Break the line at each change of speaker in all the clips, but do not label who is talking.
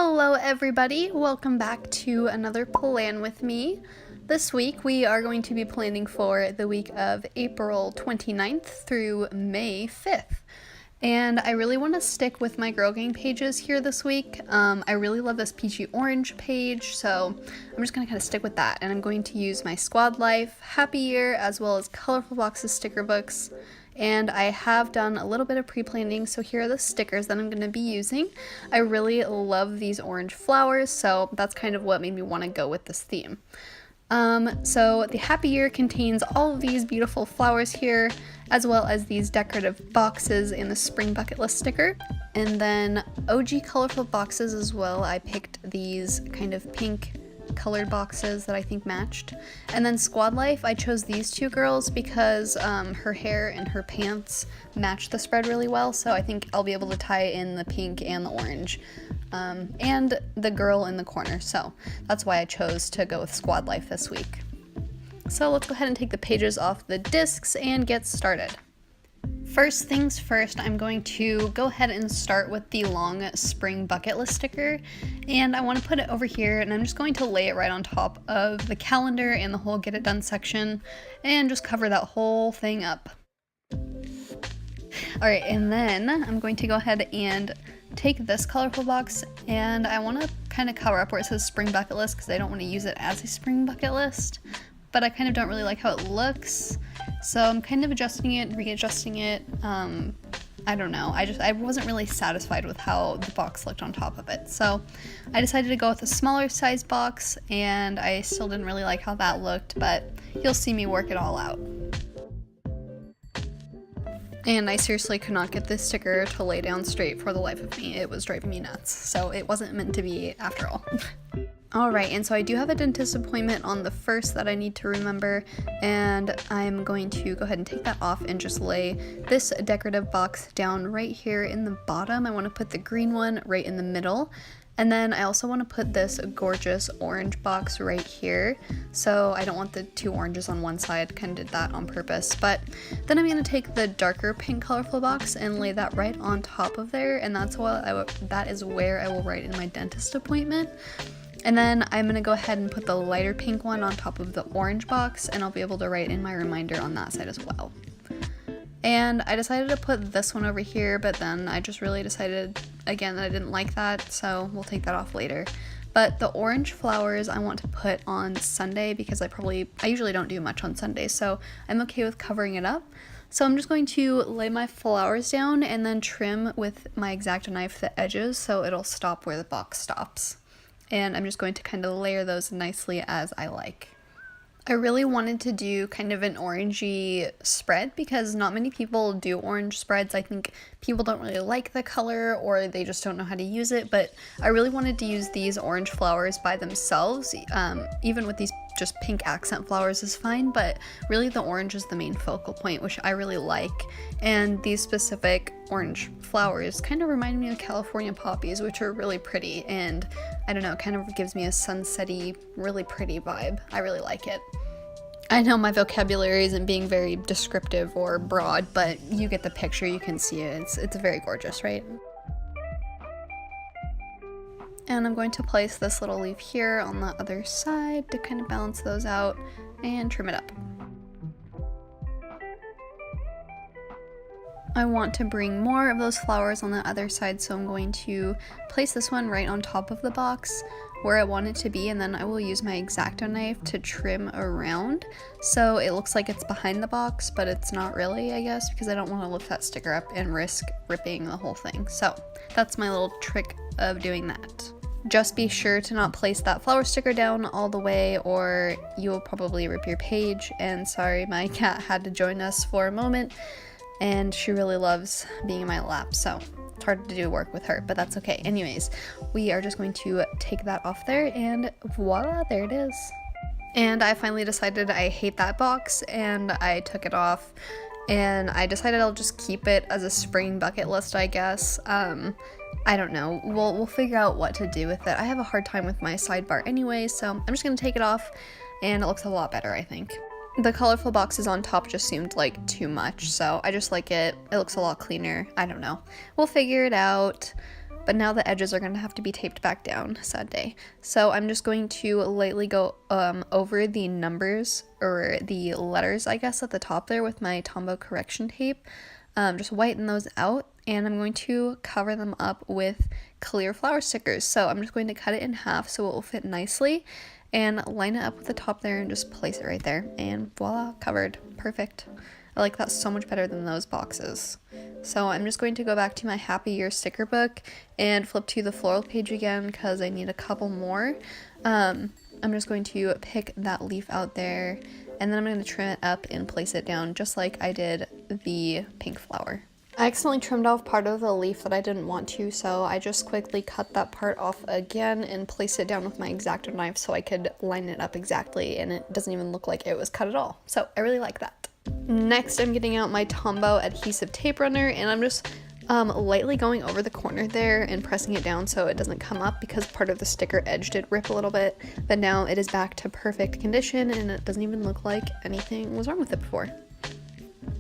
Hello everybody, welcome back to another plan with me. This week we are going to be planning for the week of April 29th through May 5th. And I really want to stick with my Girl Gang pages here this week. I really love this peachy orange page, so I'm just going to kind of stick with that. And I'm going to use my Squad Life, Happy Year, as well as Colorful Boxes sticker books. And I have done a little bit of pre-planning, so here are the stickers that I'm going to be using. I really love these orange flowers, so that's kind of what made me want to go with this theme. So the Happy Year contains all of these beautiful flowers here, as well as these decorative boxes and the spring bucket list sticker. And then OG colorful boxes as well. I picked these kind of pink colored boxes that I think matched. And then Squad Life, I chose these two girls because her hair and her pants match the spread really well, so I think I'll be able to tie in the pink and the orange and the girl in the corner, so that's why I chose to go with Squad Life this week. So let's go ahead and take the pages off the discs and get started. First things first, I'm going to go ahead and start with the long spring bucket list sticker, and I want to put it over here, and I'm just going to lay it right on top of the calendar and the whole get it done section and just cover that whole thing up. Alright, and then I'm going to go ahead and take this colorful box, and I want to kind of cover up where it says spring bucket list because I don't want to use it as a spring bucket list, but I kind of don't really like how it looks. So I'm kind of adjusting it, readjusting it. I don't know. I wasn't really satisfied with how the box looked on top of it. So I decided to go with a smaller size box, and I still didn't really like how that looked, but you'll see me work it all out. And I seriously could not get this sticker to lay down straight for the life of me. It was driving me nuts. So it wasn't meant to be after all. Alright, and so I do have a dentist appointment on the 1st that I need to remember, and I'm going to go ahead and take that off and just lay this decorative box down right here in the bottom. I want to put the green one right in the middle, and then I also want to put this gorgeous orange box right here, so I don't want the two oranges on one side, kind of did that on purpose. But then I'm going to take the darker pink colorful box and lay that right on top of there, and that is where I will write in my dentist appointment. And then I'm going to go ahead and put the lighter pink one on top of the orange box, and I'll be able to write in my reminder on that side as well. And I decided to put this one over here, but then I just really decided again that I didn't like that, so we'll take that off later. But the orange flowers I want to put on Sunday because I usually don't do much on Sunday, so I'm okay with covering it up. So I'm just going to lay my flowers down and then trim with my X-Acto knife the edges so it'll stop where the box stops. And I'm just going to kind of layer those nicely as I like. I really wanted to do kind of an orangey spread because not many people do orange spreads. I think people don't really like the color or they just don't know how to use it, but I really wanted to use these orange flowers by themselves. Even with these just pink accent flowers is fine, but really the orange is the main focal point, which I really like. And these specific orange flowers kind of remind me of California poppies, which are really pretty, and I don't know, it kind of gives me a sunsetty, really pretty vibe. I really like it. I know my vocabulary isn't being very descriptive or broad, but you get the picture, you can see it. It's very gorgeous, right? And I'm going to place this little leaf here on the other side to kind of balance those out and trim it up. I want to bring more of those flowers on the other side, so I'm going to place this one right on top of the box where I want it to be, and then I will use my X-Acto knife to trim around so it looks like it's behind the box, but it's not really, I guess, because I don't want to lift that sticker up and risk ripping the whole thing. So that's my little trick of doing that. Just be sure to not place that flower sticker down all the way or you'll probably rip your page. And sorry, my cat had to join us for a moment and she really loves being in my lap, so it's hard to do work with her, but that's okay. Anyways, we are just going to take that off there and voila, there it is. And I finally decided I hate that box and I took it off and I decided I'll just keep it as a spring bucket list, I guess. I don't know, we'll figure out what to do with it. I have a hard time with my sidebar anyway, so I'm just gonna take it off and it looks a lot better, I think. The colorful boxes on top just seemed like too much, so I just like it. It looks a lot cleaner. I don't know. We'll figure it out. but now the edges are going to have to be taped back down, sad day. So I'm just going to lightly go over the numbers, or the letters I guess, at the top there with my Tombow correction tape. Just whiten those out, and I'm going to cover them up with clear flower stickers. So I'm just going to cut it in half so it will fit nicely, and line it up with the top there and just place it right there, and voila, covered. Perfect. I like that so much better than those boxes. So I'm just going to go back to my Happy Year sticker book and flip to the floral page again because I need a couple more. I'm just going to pick that leaf out there, and then I'm going to trim it up and place it down just like I did the pink flower. I accidentally trimmed off part of the leaf that I didn't want to, so I just quickly cut that part off again and placed it down with my X-Acto knife so I could line it up exactly, and it doesn't even look like it was cut at all. So I really like that. Next, I'm getting out my Tombow adhesive tape runner, and I'm just lightly going over the corner there and pressing it down so it doesn't come up, because part of the sticker edge did rip a little bit, but now it is back to perfect condition and it doesn't even look like anything was wrong with it before.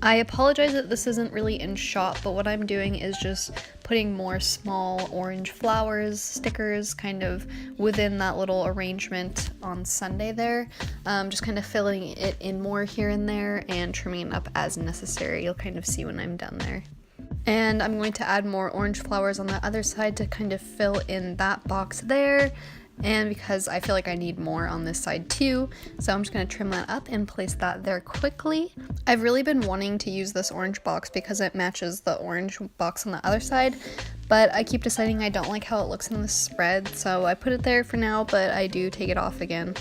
I apologize that this isn't really in shot, but what I'm doing is just putting more small orange flowers, stickers, kind of within that little arrangement on Sunday there. Just kind of filling it in more here and there and trimming it up as necessary. You'll kind of see when I'm done there. And I'm going to add more orange flowers on the other side to kind of fill in that box there. And because I feel like I need more on this side too, so I'm just going to trim that up and place that there quickly. I've really been wanting to use this orange box because it matches the orange box on the other side, but I keep deciding I don't like how it looks in the spread, so I put it there for now, but I do take it off again.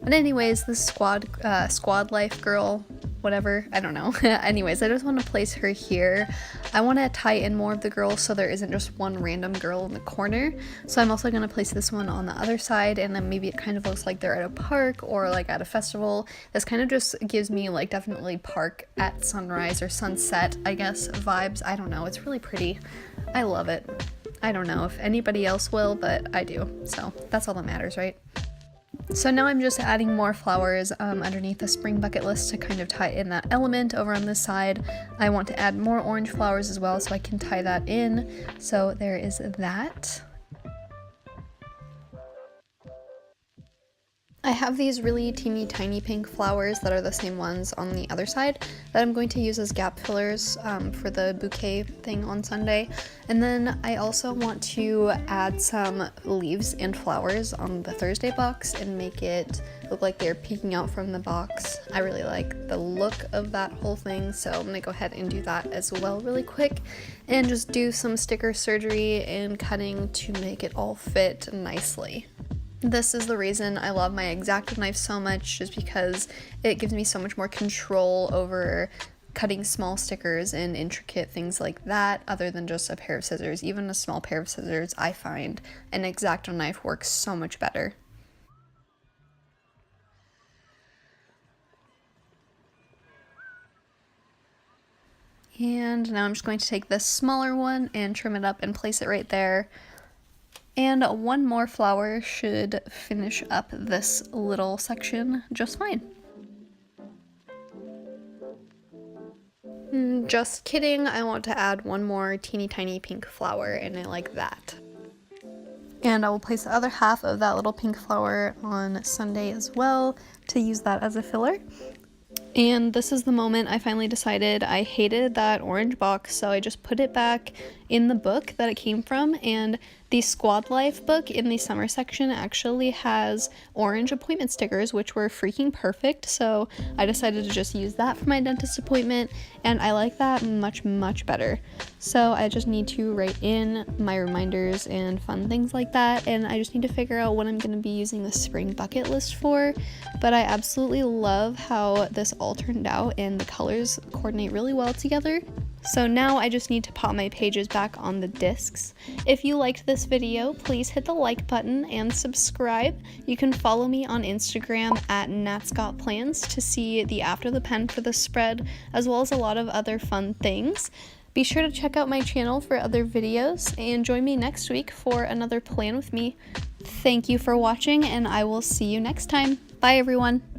But anyways, this squad life girl, whatever, I don't know. Anyways, I just want to place her here. I want to tie in more of the girls so there isn't just one random girl in the corner. So I'm also going to place this one on the other side, and then maybe it kind of looks like they're at a park or like at a festival. This kind of just gives me like definitely park at sunrise or sunset, I guess, vibes. I don't know. It's really pretty. I love it. I don't know if anybody else will, but I do. So that's all that matters, right? So now I'm just adding more flowers underneath the spring bucket list to kind of tie in that element over on this side. I want to add more orange flowers as well so I can tie that in. So there is that. I have these really teeny tiny pink flowers that are the same ones on the other side that I'm going to use as gap fillers for the bouquet thing on Sunday. And then I also want to add some leaves and flowers on the Thursday box and make it look like they're peeking out from the box. I really like the look of that whole thing, so I'm gonna go ahead and do that as well really quick and just do some sticker surgery and cutting to make it all fit nicely. This is the reason I love my X-Acto knife so much, just because it gives me so much more control over cutting small stickers and intricate things like that, other than just a pair of scissors. Even a small pair of scissors, I find an X-Acto knife works so much better. And now I'm just going to take this smaller one and trim it up and place it right there. And one more flower should finish up this little section just fine. Just kidding, I want to add one more teeny tiny pink flower, and I like that. And I will place the other half of that little pink flower on Sunday as well to use that as a filler. And this is the moment I finally decided I hated that orange box, so I just put it back in the book that it came from, and the Squad Life book in the summer section actually has orange appointment stickers, which were freaking perfect, so I decided to just use that for my dentist appointment, and I like that much, much better. So I just need to write in my reminders and fun things like that, and I just need to figure out what I'm going to be using the spring bucket list for, but I absolutely love how this all turned out, and the colors coordinate really well together. So now I just need to pop my pages back on the discs. If you liked this video, please hit the like button and subscribe. You can follow me on Instagram at natsgotplans to see the after the pen for the spread, as well as a lot of other fun things. Be sure to check out my channel for other videos and join me next week for another plan with me. Thank you for watching, and I will see you next time. Bye everyone!